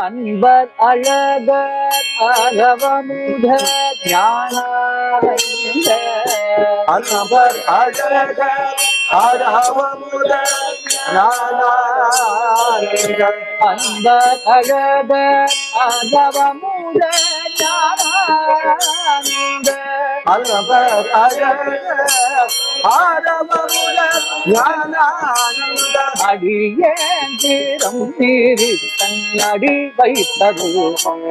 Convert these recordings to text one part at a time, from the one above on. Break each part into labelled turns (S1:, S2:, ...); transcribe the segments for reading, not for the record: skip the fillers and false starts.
S1: அன்பர் அழகர் அகவமுத ஞானானந்த
S2: அன்பர் அழகர் அகவமுத ஞானானந்த
S1: அன்பர் அழகர் அகவமுத ஞானானந்த
S2: அன்பர் அழகர் அகவமுத ஞானானந்த
S1: அடியேந்திரம் நீரி தன்னடி வைத்தது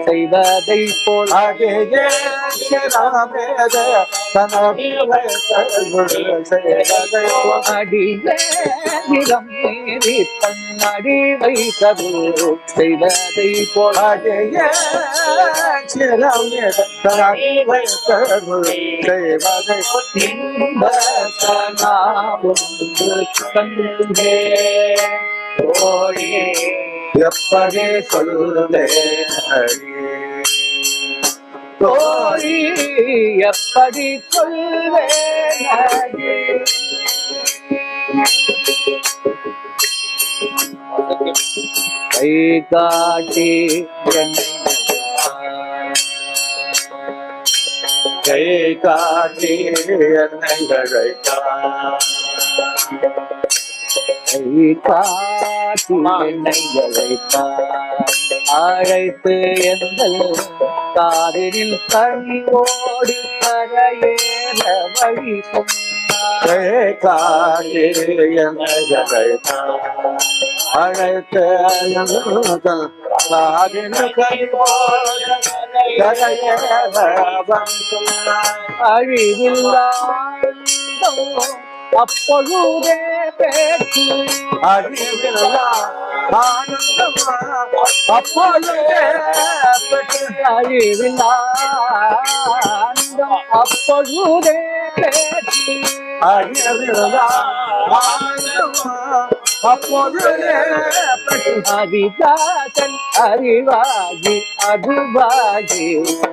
S1: செய்வதை போல் அடியேந்திரம் நீரி தன்னடி வைத்தது செய்வதை போல் கண்டே
S2: எப்படி சொல்லுவேன்
S1: தோழி எப்படி சொல்வேன் கை காட்டி
S2: கை காட்டி என்னை அழைத்தார்
S1: கை காட்டி என்னை அழைத்து எங்கள் காதலில் கனிவோடு கரையேற வழி சொன்னார்
S2: கை காட்டி என்னை அழைத்தார் அழைத்து
S1: அழிவில்லா அப்பொழுதே பேச்சு
S2: அழிவில்லா ஆனந்தமா அப்பொழுதே
S1: அழிவில்லா அப்பொழுதே பேச்சு
S2: அழிவில்லா ஆனந்தமா அப்பொழுதே
S1: ஹரிதாசன் அறிவாகி அதுவாகி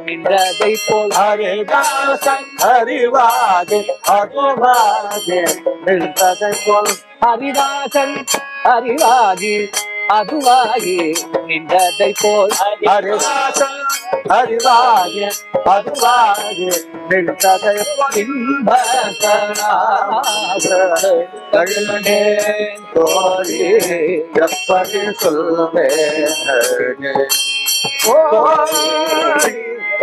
S1: நின்றதை போல்
S2: ஹரிதாசன் அறிவாகி அதுவாகி நின்றதை போல்
S1: ஹரிதாசன் அறிவாகி அதுவாகி நின்றதை போல்
S2: ஹரிதாசன் அறிவாகி அதுவாகி நின்றதை போல்
S1: கழுனேன்
S2: தோழி எப்படி சொல்வேன்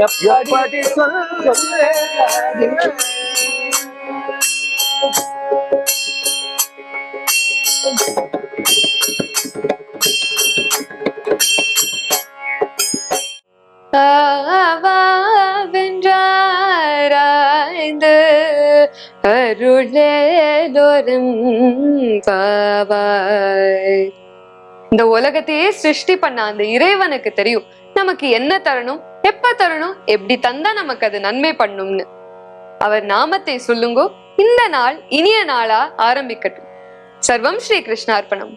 S1: எப்படி சொல்வேன்
S3: வென்றாராய்ந்து அருளேலோரும் பாவாய். இந்த உலகத்தையே சிருஷ்டி பண்ண அந்த இறைவனுக்கு தெரியும் நமக்கு என்ன தரணும், எப்ப தரணும், எப்படி தந்தா நமக்கு அது நன்மை பண்ணும்னு. அவர் நாமத்தை சொல்லுங்கோ. இந்த நாள் இனிய நாளா ஆரம்பிக்கட்டும். சர்வம் ஸ்ரீ கிருஷ்ணார்ப்பணம்.